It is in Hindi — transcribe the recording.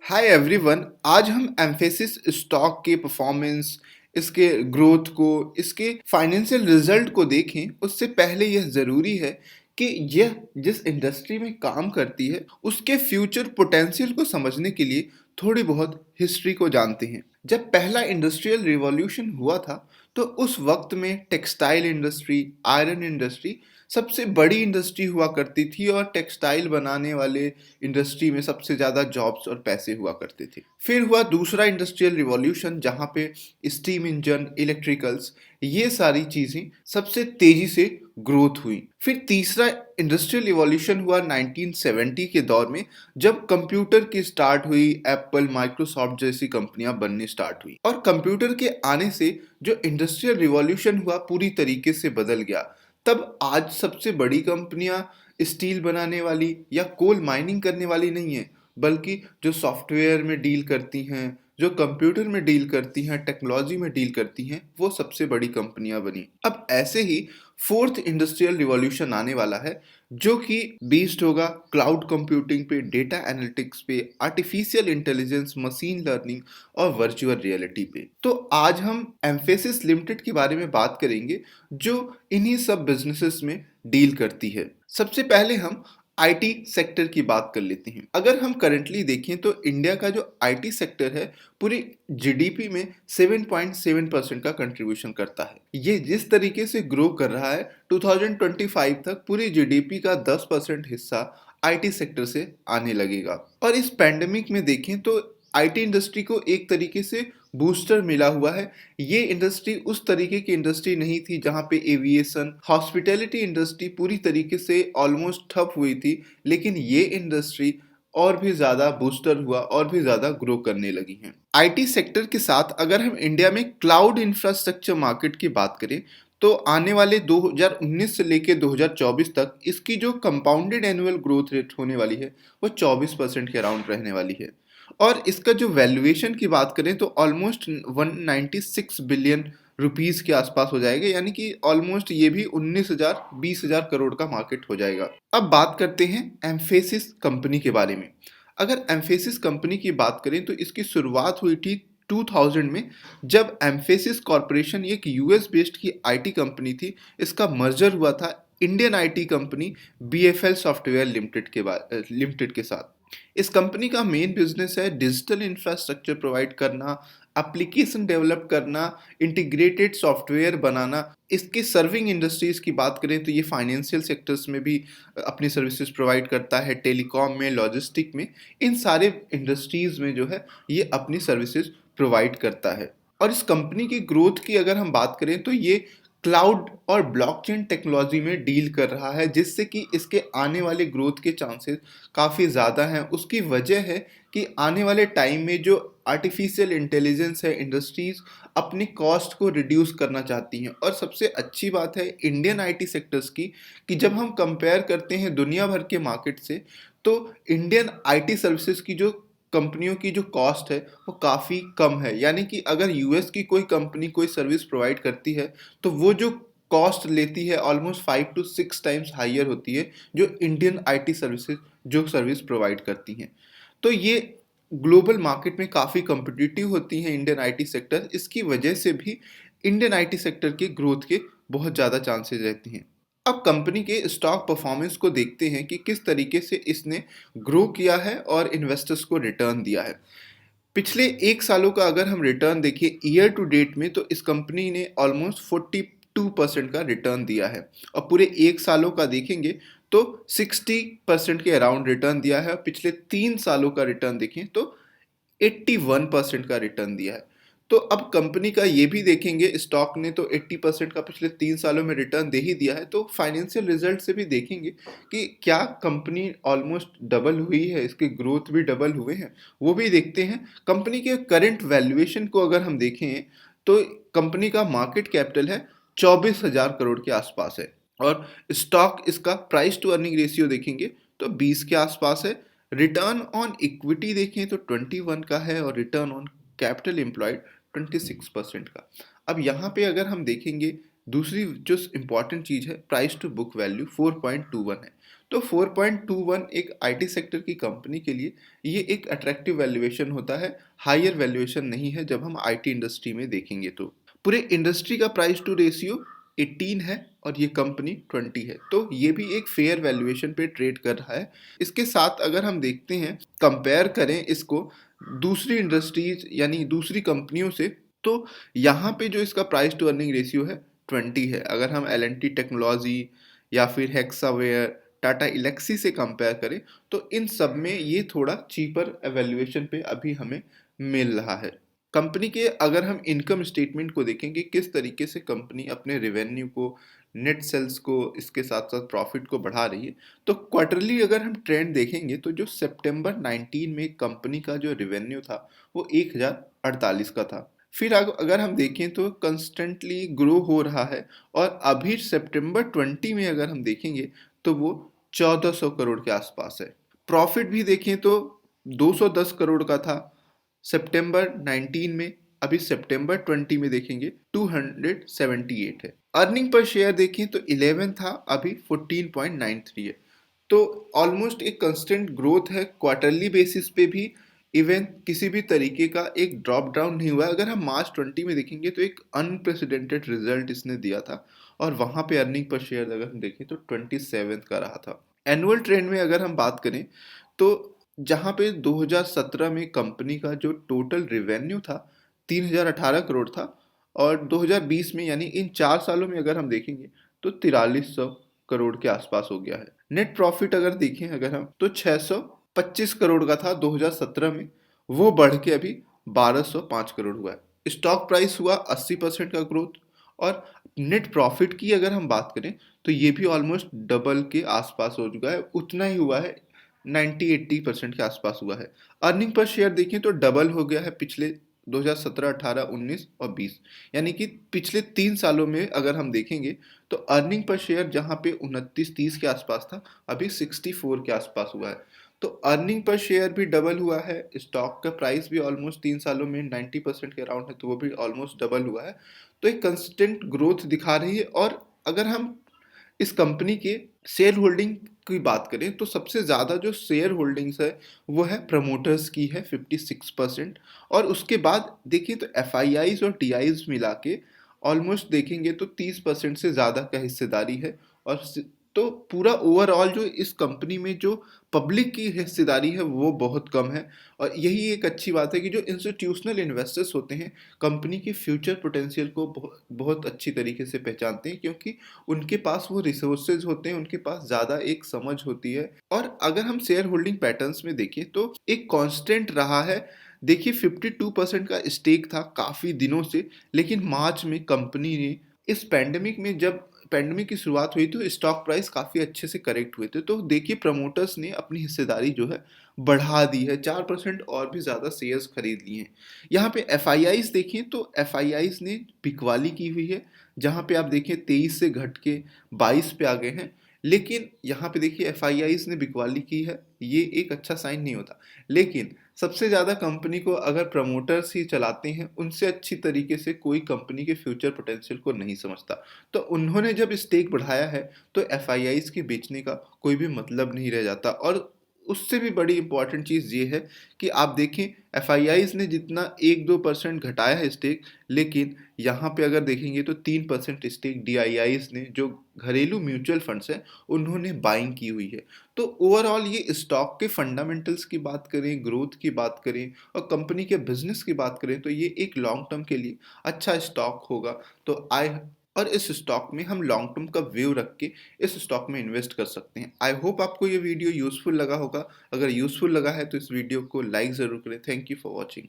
Hi everyone. आज हम एम्फेसिस स्टॉक के परफॉर्मेंस, इसके ग्रोथ को, इसके फाइनेंशियल रिजल्ट को देखें। उससे पहले यह ज़रूरी है कि यह जिस इंडस्ट्री में काम करती है उसके फ्यूचर पोटेंशियल को समझने के लिए थोड़ी बहुत हिस्ट्री को जानते हैं। जब पहला इंडस्ट्रियल रिवॉल्यूशन हुआ था तो उस वक्त में टेक्सटाइल इंडस्ट्री, आयरन इंडस्ट्री सबसे बड़ी इंडस्ट्री हुआ करती थी और टेक्सटाइल बनाने वाले इंडस्ट्री में सबसे ज़्यादा जॉब्स और पैसे हुआ करते थे। फिर हुआ दूसरा इंडस्ट्रियल रिवॉल्यूशन जहाँ पे स्टीम इंजन, इलेक्ट्रिकल्स, ये सारी चीज़ें सबसे तेज़ी से ग्रोथ हुई। फिर तीसरा इंडस्ट्रियल रिवॉल्यूशन हुआ 1970 के दौर में, जब कंप्यूटर की स्टार्ट हुई, एप्पल, माइक्रोसॉफ्ट जैसी कंपनियां बननी स्टार्ट हुई और कंप्यूटर के आने से जो इंडस्ट्रियल रिवॉल्यूशन हुआ पूरी तरीके से बदल गया। तब आज सबसे बड़ी कंपनियां स्टील बनाने वाली या कोल माइनिंग करने वाली नहीं है, बल्कि जो सॉफ्टवेयर में डील करती हैं, जो कंप्यूटर में डील करती हैं, टेक्नोलॉजी में डील करती हैं, वो सबसे बड़ी कंपनियां बनी। अब ऐसे ही फोर्थ इंडस्ट्रियल रिवॉल्यूशन आने वाला है, जो कि बेस्ड होगा क्लाउड कंप्यूटिंग पे, डेटा एनालिटिक्स पे, आर्टिफिशियल इंटेलिजेंस, मशीन लर्निंग और वर्चुअल रियलिटी पे। तो आज हम एम्फेसिस लिमिटेड के बारे में बात करेंगे, जो इन्हीं सब बिजनेसेस में डील करती है। सबसे पहले हम आईटी सेक्टर की बात कर लेते हैं। अगर हम करंटली देखें तो इंडिया का जो आईटी सेक्टर है पूरी जीडीपी में 7.7% का कंट्रीब्यूशन करता है। ये जिस तरीके से ग्रो कर रहा है, 2025 तक पूरी जीडीपी का 10% हिस्सा आईटी सेक्टर से आने लगेगा। और इस पैंडेमिक में देखें तो आईटी इंडस्ट्री को एक तरीके से बूस्टर मिला हुआ है। ये इंडस्ट्री उस तरीके की इंडस्ट्री नहीं थी जहाँ पे एविएशन, हॉस्पिटैलिटी इंडस्ट्री पूरी तरीके से ऑलमोस्ट ठप हुई थी, लेकिन ये इंडस्ट्री और भी ज़्यादा बूस्टर हुआ और भी ज़्यादा ग्रो करने लगी हैं। आईटी सेक्टर के साथ अगर हम इंडिया में क्लाउड इंफ्रास्ट्रक्चर मार्केट की बात करें तो आने वाले 2019 से लेकर 2024 तक इसकी जो कंपाउंडेड एनुअल ग्रोथ रेट होने वाली है वो 24% के अराउंड रहने वाली है। और इसका जो वैल्यूएशन की बात करें तो ऑलमोस्ट 196 बिलियन रुपीस के आसपास हो जाएगा, यानी कि ऑलमोस्ट ये भी 19,000-20,000 करोड़ का मार्केट हो जाएगा। अब बात करते हैं एम्फेसिस कंपनी के बारे में। अगर एम्फेसिस कंपनी की बात करें तो इसकी शुरुआत हुई थी 2000 में, जब एम्फेसिस कॉरपोरेशन एक यूएस बेस्ड की आईटी कंपनी थी। इसका मर्जर हुआ था Indian IT company BFL software limited के साथ। इस कंपनी का मेन बिजनेस है डिजिटल इंफ्रास्ट्रक्चर प्रोवाइड करना, एप्लीकेशन डेवलप करना, इंटीग्रेटेड सॉफ्टवेयर बनाना। इसके सर्विंग इंडस्ट्रीज की बात करें तो ये फाइनेंशियल सेक्टर्स में भी अपनी सर्विसेज प्रोवाइड करता है, टेलीकॉम में, लॉजिस्टिक में, इन सारे इंडस्ट्रीज में जो है ये अपनी सर्विसेज प्रोवाइड करता है। और इस कंपनी की ग्रोथ की अगर हम बात करें तो ये क्लाउड और ब्लॉकचेन टेक्नोलॉजी में डील कर रहा है, जिससे कि इसके आने वाले ग्रोथ के चांसेस काफ़ी ज़्यादा हैं। उसकी वजह है कि आने वाले टाइम में जो आर्टिफिशियल इंटेलिजेंस है, इंडस्ट्रीज अपनी कॉस्ट को रिड्यूस करना चाहती हैं। और सबसे अच्छी बात है इंडियन आईटी सेक्टर्स की कि जब हम कंपेयर करते हैं दुनिया भर के मार्केट से, तो इंडियन आईटी सर्विसेज की जो कंपनियों की जो कॉस्ट है वो काफ़ी कम है। यानी कि अगर यूएस की कोई कंपनी कोई सर्विस प्रोवाइड करती है तो वो जो कॉस्ट लेती है ऑलमोस्ट 5 to 6 टाइम्स हायर होती है जो इंडियन आईटी सर्विसेज जो सर्विस प्रोवाइड करती हैं। तो ये ग्लोबल मार्केट में काफ़ी कम्पिटिटिव होती हैं इंडियन आईटी सेक्टर। इसकी वजह से भी इंडियन आईटी सेक्टर के ग्रोथ के बहुत ज़्यादा चांसेस रहते हैं। अब कंपनी के स्टॉक परफॉर्मेंस को देखते हैं कि किस तरीके से इसने ग्रो किया है और इन्वेस्टर्स को रिटर्न दिया है। पिछले 1 सालों का अगर हम रिटर्न देखिए ईयर टू डेट में, तो इस कंपनी ने ऑलमोस्ट 42% का रिटर्न दिया है। और पूरे 1 सालों का देखेंगे तो 60% के अराउंड रिटर्न दिया है। और पिछले 3 सालों का रिटर्न देखें तो 81% का रिटर्न दिया है। तो अब कंपनी का ये भी देखेंगे, स्टॉक ने तो 80% का पिछले 3 सालों में रिटर्न दे ही दिया है, तो फाइनेंशियल रिजल्ट से भी देखेंगे कि क्या कंपनी ऑलमोस्ट डबल हुई है, इसके ग्रोथ भी डबल हुए हैं, वो भी देखते हैं। कंपनी के करंट वैल्यूएशन को अगर हम देखें तो कंपनी का मार्केट कैपिटल है 24,000 करोड़ के आसपास है। और स्टॉक, इसका प्राइस टू अर्निंग रेशियो देखेंगे तो 20 के आसपास है। रिटर्न ऑन इक्विटी देखें तो 21 का है और रिटर्न ऑन कैपिटल एम्प्लॉयड 26% का। अब यहाँ पे अगर हम देखेंगे दूसरी जो इम्पॉर्टेंट चीज़ है, प्राइस टू बुक वैल्यू 4.21 है। तो 4.21 एक आईटी सेक्टर की कंपनी के लिए ये एक अट्रैक्टिव वैल्यूएशन होता है, हायर वैल्यूएशन नहीं है जब हम आईटी इंडस्ट्री में देखेंगे तो। पूरे इंडस्ट्री का प्राइस टू रेशियो 18 है और ये कंपनी 20 है, तो ये भी एक फेयर वैल्यूएशन पे ट्रेड कर रहा है। इसके साथ अगर हम देखते हैं, कंपेयर करें इसको दूसरी इंडस्ट्रीज यानी दूसरी कंपनियों से, तो यहाँ पे जो इसका प्राइस टू अर्निंग रेशियो है 20 है। अगर हम एल एंड टी टेक्नोलॉजी या फिर हेक्सावेयर, टाटा इलेक्सी से कंपेयर करें तो इन सब में ये थोड़ा चीपर वैल्यूएशन पे अभी हमें मिल रहा है। कंपनी के अगर हम इनकम स्टेटमेंट को देखेंगे किस तरीके से कंपनी अपने रेवेन्यू को, नेट सेल्स को, इसके साथ साथ प्रॉफिट को बढ़ा रही है, तो क्वार्टरली अगर हम ट्रेंड देखेंगे तो जो सितंबर 19 में कंपनी का जो रेवेन्यू था वो 1048 का था। फिर अगर हम देखें तो कंस्टेंटली ग्रो हो रहा है और अभी सितंबर 20 में अगर हम देखेंगे तो वो 1400 करोड़ के आसपास है। प्रॉफिट भी देखें तो 210 करोड़ का था सितंबर 19 में, अभी सितंबर 20 में देखेंगे 278 है। अर्निंग पर शेयर देखें तो 11 था, अभी 14.93 है। तो ऑलमोस्ट एक कंस्टेंट ग्रोथ है क्वार्टरली बेसिस पे भी, इवन किसी भी तरीके का एक ड्रॉप डाउन नहीं हुआ। अगर हम मार्च 20 में देखेंगे तो एक अनप्रेसिडेंटेड रिजल्ट इसने दिया था और वहां पे अर्निंग पर शेयर अगर हम देखें तो 27 का रहा था। एनुअल ट्रेंड में अगर हम बात करें तो जहां पे 2017 में कंपनी का जो टोटल रेवेन्यू था 3018 करोड़ था और 2020 में यानी इन 4 सालों में अगर हम देखेंगे तो 4300 करोड़ के आसपास हो गया है। नेट प्रॉफिट अगर देखें अगर हम तो 625 करोड़ का था 2017 में, वो बढ़ के अभी 1205 करोड़ हुआ है। स्टॉक प्राइस हुआ 80% का ग्रोथ और नेट प्रॉफिट की अगर हम बात करें तो ये भी ऑलमोस्ट डबल के आसपास हो चुका है, उतना ही हुआ है 90-80% के आसपास हुआ है। अर्निंग पर शेयर देखें तो डबल हो गया है पिछले 2017, 18, 19 और 20, यानी कि पिछले 3 सालों में अगर हम देखेंगे तो अर्निंग पर शेयर जहां पे 29-30 के आसपास था अभी 64 के आसपास हुआ है। तो अर्निंग पर शेयर भी डबल हुआ है, स्टॉक का प्राइस भी ऑलमोस्ट 3 सालों में 90% के अराउंड है तो वो भी ऑलमोस्ट डबल हुआ है। तो एक कंसिस्टेंट ग्रोथ दिखा रही है। और अगर हम इस कंपनी के शेयर होल्डिंग की बात करें तो सबसे ज़्यादा जो शेयर होल्डिंग्स है वो है प्रमोटर्स की है 56%, और उसके बाद देखिए तो एफ और टी मिला के ऑलमोस्ट देखेंगे तो 30% से ज़्यादा का हिस्सेदारी है। और तो पूरा ओवरऑल जो इस कंपनी में जो पब्लिक की हिस्सेदारी है वो बहुत कम है। और यही एक अच्छी बात है कि जो इंस्टीट्यूशनल इन्वेस्टर्स होते हैं कंपनी की फ्यूचर पोटेंशियल को बहुत अच्छी तरीके से पहचानते हैं, क्योंकि उनके पास वो रिसोर्सेज होते हैं, उनके पास ज़्यादा एक समझ होती है। और अगर हम शेयर होल्डिंग पैटर्न्स में देखें तो एक कांस्टेंट रहा है। देखिए 52% का स्टेक था काफ़ी दिनों से, लेकिन मार्च में कंपनी ने इस पैंडेमिक में, जब पैंडेमिक की शुरुआत हुई तो स्टॉक प्राइस काफ़ी अच्छे से करेक्ट हुए थे, तो देखिए प्रमोटर्स ने अपनी हिस्सेदारी जो है बढ़ा दी है, 4% और भी ज़्यादा शेयर्स खरीद लिए हैं। यहाँ पे एफ देखें तो एफ ने बिकवाली की हुई है, जहाँ पे आप देखें 23 से घट के 22 पे आ गए हैं। लेकिन यहाँ पे देखिए एफ ने बिकवाली की है, ये एक अच्छा साइन नहीं होता। लेकिन सबसे ज़्यादा कंपनी को अगर प्रमोटर्स ही चलाते हैं, उनसे अच्छी तरीके से कोई कंपनी के फ्यूचर पोटेंशियल को नहीं समझता। तो उन्होंने जब स्टेक बढ़ाया है तो एफ के बेचने का कोई भी मतलब नहीं रह जाता। और उससे भी बड़ी इंपॉर्टेंट चीज़ ये है कि आप देखें एफ ने जितना 1-2% घटाया है स्टेक, लेकिन यहाँ पे अगर देखेंगे तो 3% स्टेक डी ने, जो घरेलू म्यूचुअल फंड्स हैं, उन्होंने बाइंग की हुई है। तो ओवरऑल ये स्टॉक के फंडामेंटल्स की बात करें, ग्रोथ की बात करें और कंपनी के बिजनेस की बात करें तो ये एक लॉन्ग टर्म के लिए अच्छा स्टॉक होगा। तो और इस स्टॉक में हम लॉन्ग टर्म का व्यू रख के इस स्टॉक में इन्वेस्ट कर सकते हैं। आई होप आपको ये वीडियो यूजफुल लगा होगा। अगर यूजफुल लगा है तो इस वीडियो को लाइक ज़रूर करें। Thank you for watching.